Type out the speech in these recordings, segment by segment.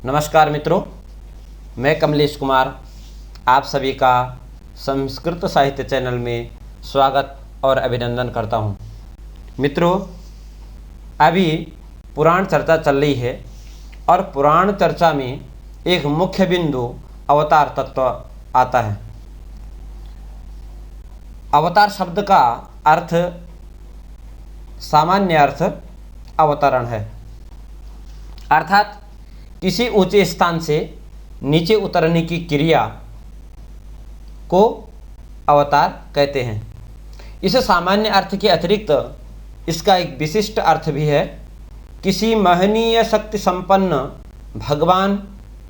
नमस्कार मित्रों, मैं कमलेश कुमार आप सभी का संस्कृत साहित्य चैनल में स्वागत और अभिनंदन करता हूं। मित्रों, अभी पुराण चर्चा चल रही है और पुराण चर्चा में एक मुख्य बिंदु अवतार तत्व आता है। अवतार शब्द का अर्थ सामान्य अर्थ अवतरण है, अर्थात किसी ऊंचे स्थान से नीचे उतरने की क्रिया को अवतार कहते हैं। इस सामान्य अर्थ के अतिरिक्त इसका एक विशिष्ट अर्थ भी है। किसी महनीय शक्ति संपन्न भगवान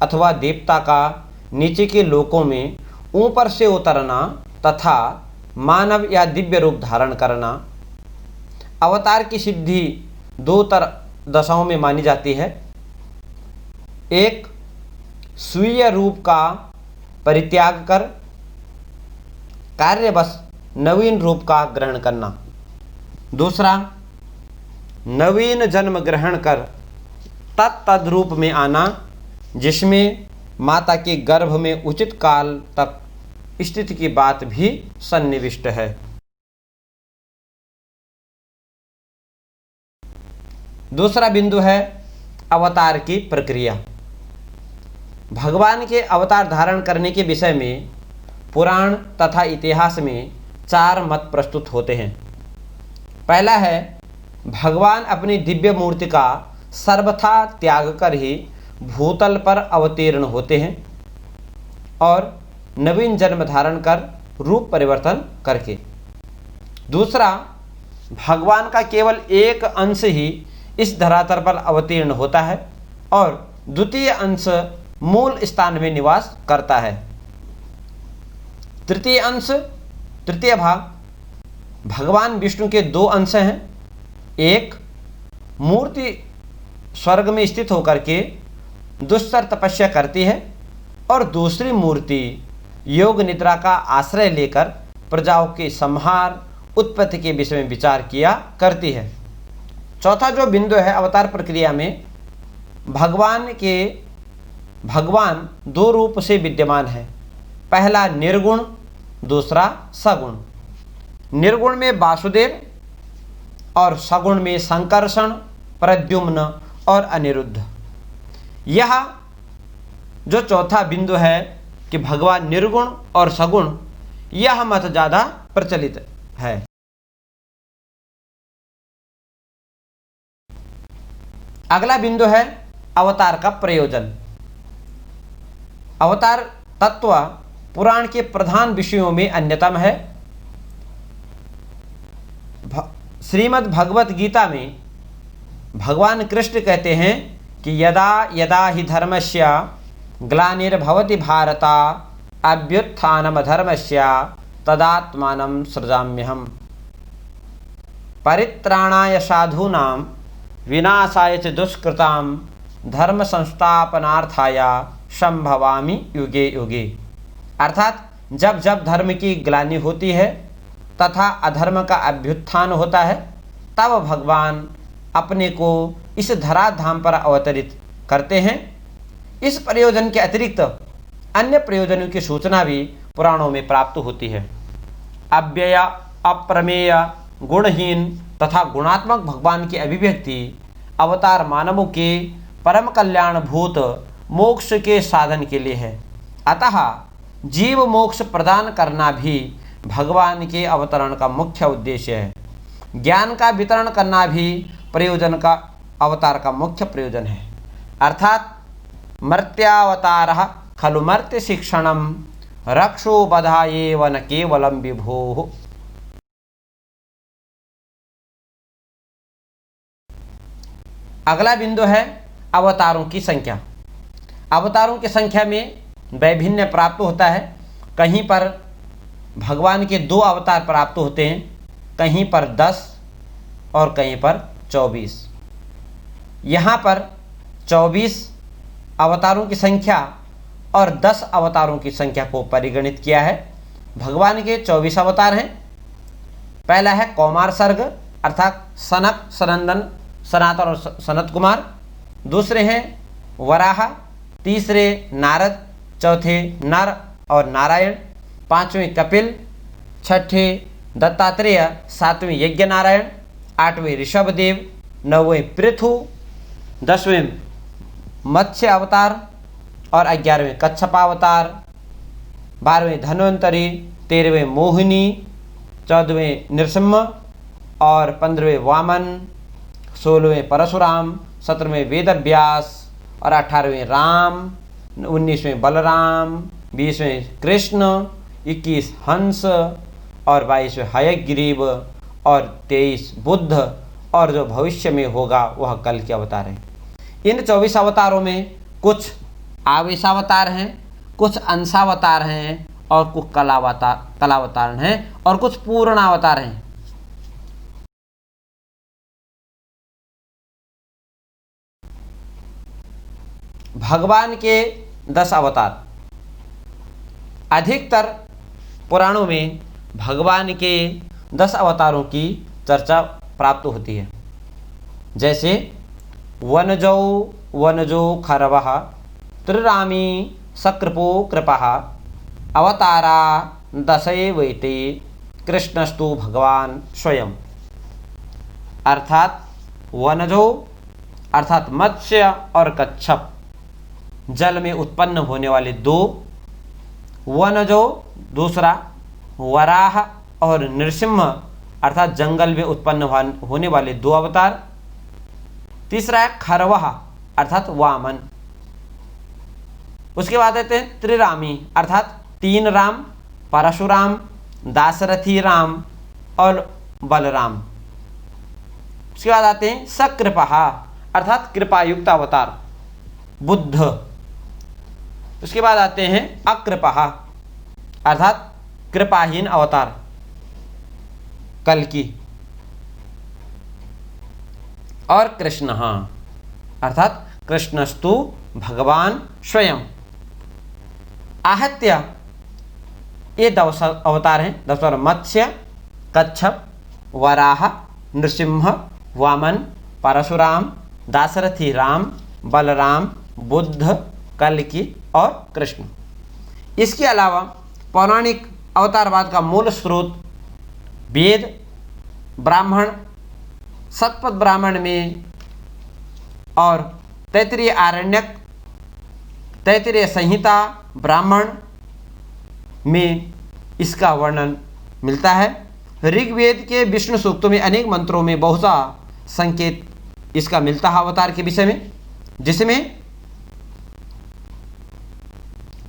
अथवा देवता का नीचे के लोकों में ऊपर से उतरना तथा मानव या दिव्य रूप धारण करना। अवतार की सिद्धि दो दशाओं में मानी जाती है। एक, स्वीय रूप का परित्याग कर कार्यवश नवीन रूप का ग्रहण करना। दूसरा, नवीन जन्म ग्रहण कर तद रूप में आना, जिसमें माता के गर्भ में उचित काल तक स्थिति की बात भी सन्निविष्ट है। दूसरा बिंदु है अवतार की प्रक्रिया। भगवान के अवतार धारण करने के विषय में पुराण तथा इतिहास में चार मत प्रस्तुत होते हैं। पहला है, भगवान अपनी दिव्य मूर्ति का सर्वथा त्याग कर ही भूतल पर अवतीर्ण होते हैं और नवीन जन्म धारण कर रूप परिवर्तन करके। दूसरा, भगवान का केवल एक अंश ही इस धरातल पर अवतीर्ण होता है और द्वितीय अंश मूल स्थान में निवास करता है। तृतीय भाग, भगवान विष्णु के दो अंश हैं। एक मूर्ति स्वर्ग में स्थित होकर के दुस्तर तपस्या करती है और दूसरी मूर्ति योग निद्रा का आश्रय लेकर प्रजाओं के संहार उत्पत्ति के विषय में विचार किया करती है। चौथा जो बिंदु है अवतार प्रक्रिया में, भगवान दो रूप से विद्यमान है। पहला निर्गुण, दूसरा सगुण। निर्गुण में वासुदेव और सगुण में संकर्षण, प्रद्युम्न और अनिरुद्ध। यह जो चौथा बिंदु है कि भगवान निर्गुण और सगुण, यह मत ज़्यादा प्रचलित है। अगला बिंदु है अवतार का प्रयोजन। अवतार तत्व पुराण के प्रधान विषयों में अन्यतम है। श्रीमद् भगवत गीता में भगवान कृष्ण कहते हैं कि यदा यदा हि धर्मस्य ग्लानिर्भवति भारत अभ्युत्थानम धर्मस्य तदात्मानं सृजाम्यहम्। परित्राणाय साधूनां विनाशाय च दुष्कृतां धर्म संस्थापनार्थाय संभवामि युगे युगे। अर्थात जब जब धर्म की ग्लानि होती है तथा अधर्म का अभ्युत्थान होता है, तब भगवान अपने को इस धराधाम पर अवतरित करते हैं। इस प्रयोजन के अतिरिक्त अन्य प्रयोजनों की सूचना भी पुराणों में प्राप्त होती है। अव्यय, अप्रमेय, गुणहीन तथा गुणात्मक भगवान की अभिव्यक्ति अवतार मानवों के परम कल्याणभूत मोक्ष के साधन के लिए है। अतः जीव मोक्ष प्रदान करना भी भगवान के अवतरण का मुख्य उद्देश्य है। ज्ञान का वितरण करना भी प्रयोजन का अवतार का मुख्य प्रयोजन है। अर्थात मर्त्यावतारः खलु मर्त्य शिक्षणं रक्षो बधायेव न केवलं विभोः। अगला बिंदु है अवतारों की संख्या। अवतारों की संख्या में वैभिन्न प्राप्त होता है। कहीं पर भगवान के 2 अवतार प्राप्त होते हैं, कहीं पर 10 और कहीं पर 24। यहाँ पर 24 अवतारों की संख्या और 10 अवतारों की संख्या को परिगणित किया है। भगवान के 24 अवतार हैं। पहला है कौमार सर्ग अर्थात सनक, सनंदन, सनातन और सनत कुमार। दूसरे हैं वराह तीसरे नारद, चौथे नर और नारायण, पांचवें कपिल, छठे दत्तात्रेय, सातवें यज्ञ नारायण, आठवें ऋषभदेव, नौवें पृथु, 10वें मत्स्य अवतार और 11वें कच्छपावतार, 12वें धन्वंतरी, 13वें मोहिनी, 14वें नृसिंह और 15वें वामन, 16वें परशुराम, 17वें वेदव्यास और 18वें राम, 19वें बलराम, 20वें कृष्ण, 21 हंस और 22वें हयग्रीव और 23 बुद्ध और जो भविष्य में होगा वह कल के अवतार हैं। इन 24 अवतारों में कुछ आवेशावतार हैं, कुछ अंशावतार हैं और कुछ कलावतार हैं और कुछ पूर्णावतार हैं। भगवान के 10 अवतार। अधिकतर पुराणों में भगवान के 10 अवतारों की चर्चा प्राप्त होती है। जैसे वनजो खरवः, त्रिरामी सकृपो कृपः, अवतारा दशैवैते, कृष्णस्तु भगवान स्वयं। अर्थात वनजो अर्थात मत्स्य और कच्छप, जल में उत्पन्न होने वाले दो, वनजो दूसरा, वराह और नृसिंह अर्थात जंगल में उत्पन्न होने वाले दो अवतार, तीसरा है खरवह अर्थात वामन। उसके बाद आते हैं त्रिरामी अर्थात 3 राम, परशुराम, दाशरथी राम और बलराम। उसके बाद आते हैं सकृपः अर्थात कृपायुक्त अवतार बुद्ध। उसके बाद आते हैं अकृपः अर्थात कृपाहीन अवतार कल्कि और कृष्ण अर्थात कृष्णस्तु भगवान स्वयं। आहत्य ये 10 अवतार हैं। 10 मत्स्य, कच्छप, वराह, नृसिंह, वामन, परशुराम, दाशरथी राम, बलराम, बुद्ध, कल्कि और कृष्ण। इसके अलावा पौराणिक अवतारवाद का मूल स्रोत वेद, ब्राह्मण, शतपथ ब्राह्मण में और तैत्तिरीय आरण्यक, तैत्तिरीय संहिता ब्राह्मण में इसका वर्णन मिलता है। ऋग्वेद के विष्णु सूक्तों में अनेक मंत्रों में बहुत सा संकेत इसका मिलता है अवतार के विषय में, जिसमें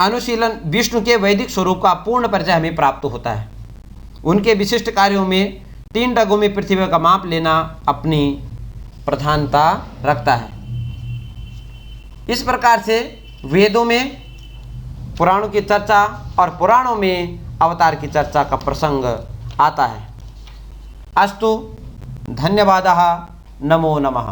अनुशीलन विष्णु के वैदिक स्वरूप का पूर्ण परिचय हमें प्राप्त होता है। उनके विशिष्ट कार्यों में 3 डगों में पृथ्वी का माप लेना अपनी प्रधानता रखता है। इस प्रकार से वेदों में पुराणों की चर्चा और पुराणों में अवतार की चर्चा का प्रसंग आता है। अस्तु, धन्यवादः, नमो नमः।